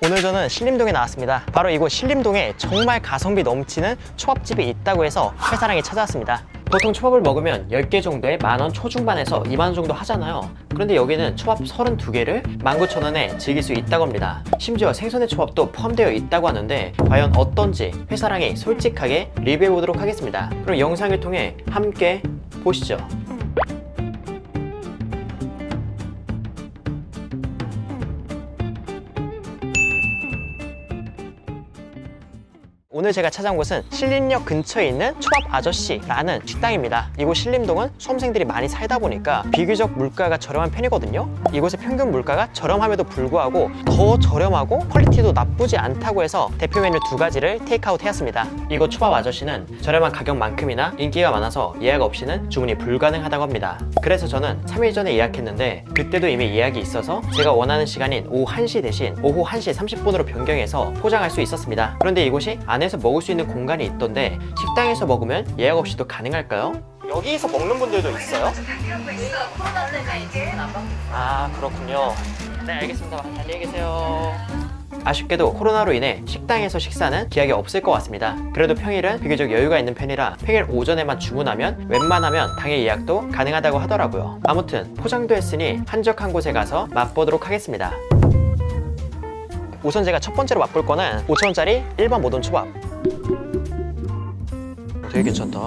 오늘 저는 신림동에 나왔습니다. 바로 이곳 신림동에 정말 가성비 넘치는 초밥집이 있다고 해서 회사랑이 찾아왔습니다. 보통 초밥을 먹으면 10개 정도에 만원 초중반에서 2만원 정도 하잖아요. 그런데 여기는 초밥 32개를 19,000원에 즐길 수 있다고 합니다. 심지어 생선의 초밥도 포함되어 있다고 하는데 과연 어떤지 회사랑이 솔직하게 리뷰해 보도록 하겠습니다. 그럼 영상을 통해 함께 보시죠. 오늘 제가 찾아온 곳은 신림역 근처에 있는 초밥 아저씨라는 식당입니다. 이곳 신림동은 수험생들이 많이 살다 보니까 비교적 물가가 저렴한 편이거든요. 이곳의 평균 물가가 저렴함에도 불구하고 더 저렴하고 퀄리티도 나쁘지 않다고 해서 대표 메뉴 2가지를 테이크아웃 해왔습니다. 이곳 초밥 아저씨는 저렴한 가격만큼이나 인기가 많아서 예약 없이는 주문이 불가능하다고 합니다. 그래서 저는 3일 전에 예약했는데 그때도 이미 예약이 있어서 제가 원하는 시간인 오후 1시 대신 오후 1시 30분으로 변경해서 포장할 수 있었습니다. 그런데 이곳이 안에서 먹을 수 있는 공간이 있던데 식당에서 먹으면 예약 없이도 가능할까요? 여기서 먹는 분들도 있어요? 코로나 때문에 이제 안 받고 있어요. 아, 그렇군요. 네, 알겠습니다. 안녕히 계세요. 아쉽게도 코로나로 인해 식당에서 식사는 기약이 없을 것 같습니다. 그래도 평일은 비교적 여유가 있는 편이라 평일 오전에만 주문하면 웬만하면 당일 예약도 가능하다고 하더라고요. 아무튼 포장도 했으니 한적한 곳에 가서 맛보도록 하겠습니다. 우선 제가 첫 번째로 맛볼 거는 5,000원짜리 일반 모던 초밥. 되게 괜찮다.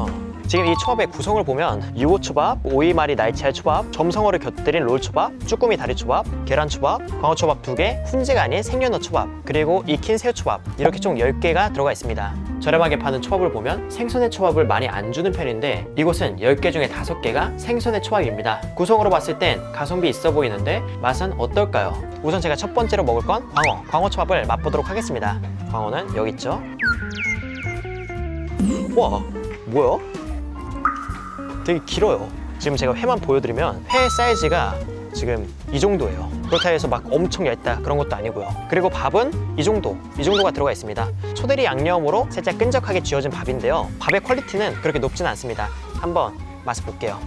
지금 이 초밥의 구성을 보면 유호초밥, 오이마리 날치알 초밥, 점성어를 곁들인 롤초밥, 쭈꾸미 다리초밥, 계란초밥, 광어초밥 2개, 훈제가 아닌 생연어 초밥, 그리고 익힌 새우초밥, 이렇게 총 10개가 들어가 있습니다. 저렴하게 파는 초밥을 보면 생선의 초밥을 많이 안 주는 편인데 이곳은 10개 중에 5개가 생선의 초밥입니다. 구성으로 봤을 땐 가성비 있어 보이는데 맛은 어떨까요? 우선 제가 첫 번째로 먹을 건 광어초밥을 맛보도록 하겠습니다. 광어는 여기 있죠. 와, 뭐야? 되게 길어요. 지금 제가 회만 보여드리면 회 사이즈가 지금 이 정도예요. 그렇다 해서 막 엄청 얇다 그런 것도 아니고요. 그리고 밥은 이 정도가 들어가 있습니다. 초대리 양념으로 살짝 끈적하게 쥐어진 밥인데요. 밥의 퀄리티는 그렇게 높진 않습니다. 한번 맛을 볼게요.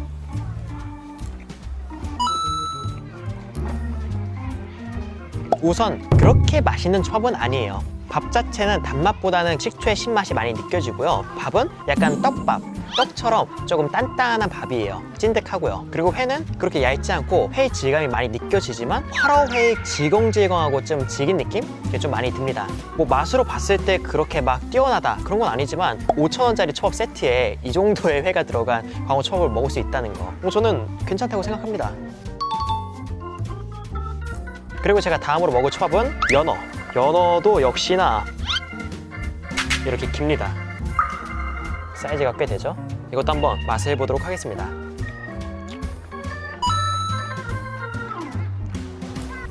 우선 그렇게 맛있는 초밥은 아니에요. 밥 자체는 단맛보다는 식초의 신맛이 많이 느껴지고요. 밥은 약간 떡처럼 조금 단단한 밥이에요. 찐득하고요. 그리고 회는 그렇게 얇지 않고 회의 질감이 많이 느껴지지만 화로회의 질겅질겅하고 좀 질긴 느낌? 이게 좀 많이 듭니다. 뭐 맛으로 봤을 때 그렇게 막 뛰어나다 그런 건 아니지만 5,000원짜리 초밥 세트에 이 정도의 회가 들어간 광어 초밥을 먹을 수 있다는 거 저는 괜찮다고 생각합니다. 그리고 제가 다음으로 먹을 초밥은 연어도 역시나 이렇게 깁니다. 사이즈가 꽤 되죠? 이것도 한번 맛을 보도록 하겠습니다.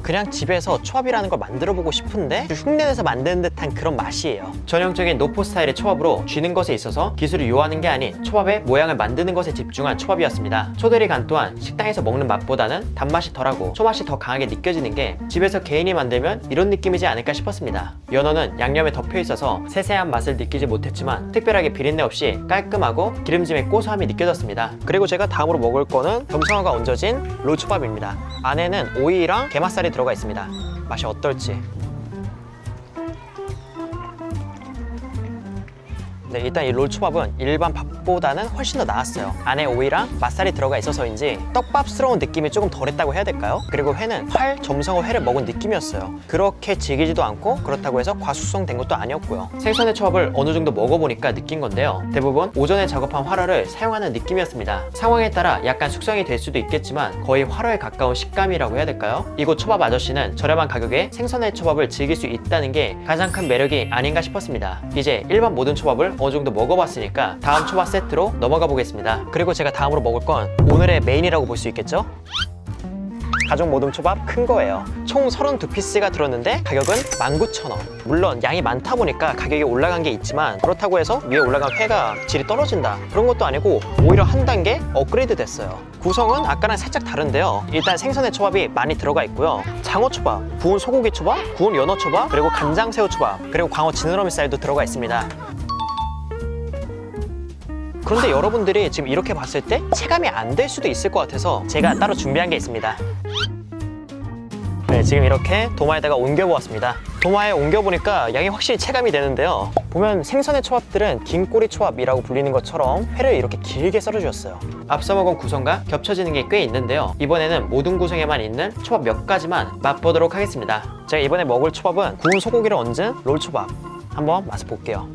그냥 집에서 초밥이라는 걸 만들어보고 싶은데 흉내내서 만드는 듯한 그런 맛이에요. 전형적인 노포 스타일의 초밥으로 쥐는 것에 있어서 기술을 요하는 게 아닌 초밥의 모양을 만드는 것에 집중한 초밥이었습니다. 초대리 간 또한 식당에서 먹는 맛보다는 단맛이 덜하고 초맛이 더 강하게 느껴지는 게 집에서 개인이 만들면 이런 느낌이지 않을까 싶었습니다. 연어는 양념에 덮여 있어서 세세한 맛을 느끼지 못했지만 특별하게 비린내 없이 깔끔하고 기름짐의 고소함이 느껴졌습니다. 그리고 제가 다음으로 먹을 거는 점성어가 얹어진 롤초밥입니다. 안에는 오이랑 게맛살이 들어가 있습니다. 맛이 어떨지. 네, 일단 이 롤초밥은 일반 밥보다는 훨씬 더 나았어요. 안에 오이랑 맛살이 들어가 있어서인지 떡밥스러운 느낌이 조금 덜했다고 해야 될까요? 그리고 회는 점성어 회를 먹은 느낌이었어요. 그렇게 질기지도 않고 그렇다고 해서 과수성된 것도 아니었고요. 생선의 초밥을 어느 정도 먹어보니까 느낀 건데요. 대부분 오전에 작업한 화로를 사용하는 느낌이었습니다. 상황에 따라 약간 숙성이 될 수도 있겠지만 거의 화로에 가까운 식감이라고 해야 될까요? 이곳 초밥 아저씨는 저렴한 가격에 생선의 초밥을 즐길 수 있다는 게 가장 큰 매력이 아닌가 싶었습니다. 이제 일반 모든 초밥을 어느 정도 먹어봤으니까 다음 초밥 세트로 넘어가 보겠습니다. 그리고 제가 다음으로 먹을 건 오늘의 메인이라고 볼 수 있겠죠? 가족 모듬 초밥 큰 거예요. 총 32피스가 들었는데 가격은 19,000원. 물론 양이 많다 보니까 가격이 올라간 게 있지만 그렇다고 해서 위에 올라간 회가 질이 떨어진다 그런 것도 아니고 오히려 한 단계 업그레이드 됐어요. 구성은 아까랑 살짝 다른데요. 일단 생선의 초밥이 많이 들어가 있고요. 장어초밥, 구운 소고기 초밥, 구운 연어초밥, 그리고 간장새우 초밥, 그리고 광어 지느러미살도 들어가 있습니다. 그런데 여러분들이 지금 이렇게 봤을 때 체감이 안 될 수도 있을 것 같아서 제가 따로 준비한 게 있습니다. 네, 지금 이렇게 도마에다가 옮겨보았습니다. 도마에 옮겨보니까 양이 확실히 체감이 되는데요. 보면 생선의 초밥들은 긴 꼬리 초밥이라고 불리는 것처럼 회를 이렇게 길게 썰어주었어요. 앞서 먹은 구성과 겹쳐지는 게 꽤 있는데요. 이번에는 모든 구성에만 있는 초밥 몇 가지만 맛보도록 하겠습니다. 제가 이번에 먹을 초밥은 구운 소고기를 얹은 롤초밥. 한번 맛을 볼게요.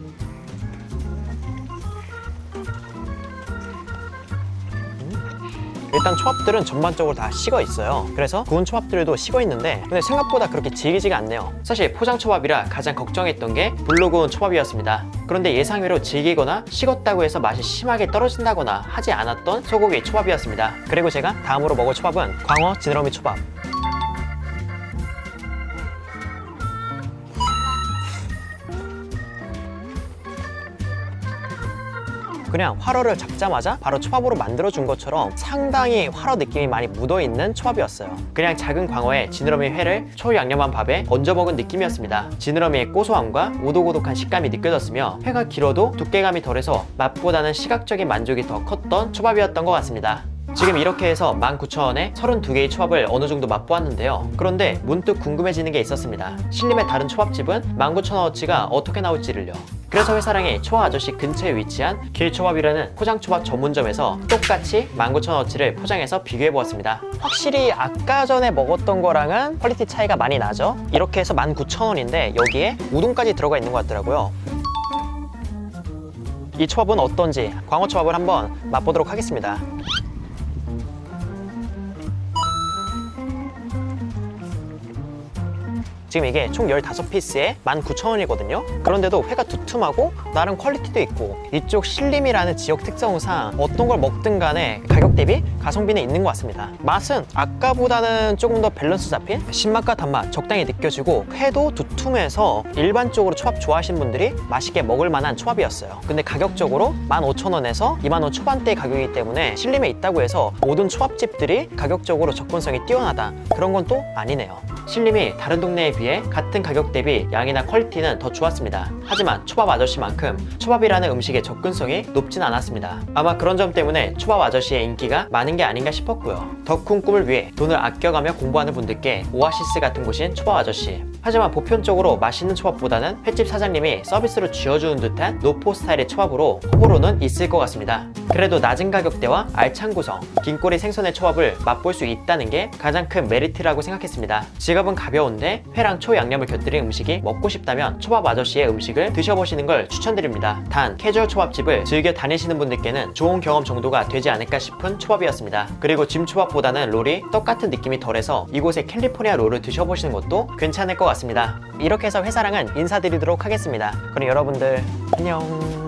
일단 초밥들은 전반적으로 다 식어 있어요. 그래서 구운 초밥들도 식어 있는데 근데 생각보다 그렇게 질기지가 않네요. 사실 포장 초밥이라 가장 걱정했던 게 불로 구운 초밥이었습니다. 그런데 예상외로 질기거나 식었다고 해서 맛이 심하게 떨어진다거나 하지 않았던 소고기 초밥이었습니다. 그리고 제가 다음으로 먹을 초밥은 광어 지느러미 초밥. 그냥 활어를 잡자마자 바로 초밥으로 만들어준 것처럼 상당히 활어 느낌이 많이 묻어있는 초밥이었어요. 그냥 작은 광어에 지느러미 회를 초양념한 밥에 얹어 먹은 느낌이었습니다. 지느러미의 고소함과 오독오독한 식감이 느껴졌으며 회가 길어도 두께감이 덜해서 맛보다는 시각적인 만족이 더 컸던 초밥이었던 것 같습니다. 지금 이렇게 해서 19,000원에 32개의 초밥을 어느 정도 맛보았는데요. 그런데 문득 궁금해지는 게 있었습니다. 신림의 다른 초밥집은 19,000원어치가 어떻게 나올지를요. 그래서 회사랑의 초아 아저씨 근처에 위치한 길초밥이라는 포장초밥 전문점에서 똑같이 19,000원어치를 포장해서 비교해보았습니다. 확실히 아까 전에 먹었던 거랑은 퀄리티 차이가 많이 나죠? 이렇게 해서 19,000원인데 여기에 우동까지 들어가 있는 것 같더라고요. 이 초밥은 어떤지 광어초밥을 한번 맛보도록 하겠습니다. 지금 이게 총 15피스에 19,000원이거든요. 그런데도 회가 두툼하고 나름 퀄리티도 있고 이쪽 신림이라는 지역 특성상 어떤 걸 먹든 간에 가격 대비 가성비는 있는 것 같습니다. 맛은 아까보다는 조금 더 밸런스 잡힌 신맛과 단맛 적당히 느껴지고 회도 두툼해서 일반적으로 초밥 좋아하시는 분들이 맛있게 먹을 만한 초밥이었어요. 근데 가격적으로 15,000원에서 2만 원 초반대 가격이기 때문에 신림에 있다고 해서 모든 초밥집들이 가격적으로 접근성이 뛰어나다 그런 건 또 아니네요. 신림이 다른 동네에 비해 같은 가격 대비 양이나 퀄리티는 더 좋았습니다. 하지만 초밥 아저씨만큼 초밥이라는 음식의 접근성이 높진 않았습니다. 아마 그런 점 때문에 초밥 아저씨의 인기가 많은 게 아닌가 싶었고요. 더 큰 꿈을 위해 돈을 아껴가며 공부하는 분들께 오아시스 같은 곳인 초밥 아저씨. 하지만 보편적으로 맛있는 초밥보다는 횟집 사장님이 서비스로 쥐어주는 듯한 노포 스타일의 초밥으로 호불호는 있을 것 같습니다. 그래도 낮은 가격대와 알찬 구성, 긴 꼬리 생선의 초밥을 맛볼 수 있다는 게 가장 큰 메리트라고 생각했습니다. 지갑은 가벼운데 회랑 초양념을 곁들인 음식이 먹고 싶다면 초밥 아저씨의 음식을 드셔보시는 걸 추천드립니다. 단 캐주얼 초밥집을 즐겨 다니시는 분들께는 좋은 경험 정도가 되지 않을까 싶은 초밥이었습니다. 그리고 짐 초밥보다는 롤이 떡같은 느낌이 덜해서 이곳의 캘리포니아 롤을 드셔보시는 것도 괜찮을 것 같습니다. 이렇게 해서 회사랑은 인사드리도록 하겠습니다. 그럼 여러분들 안녕.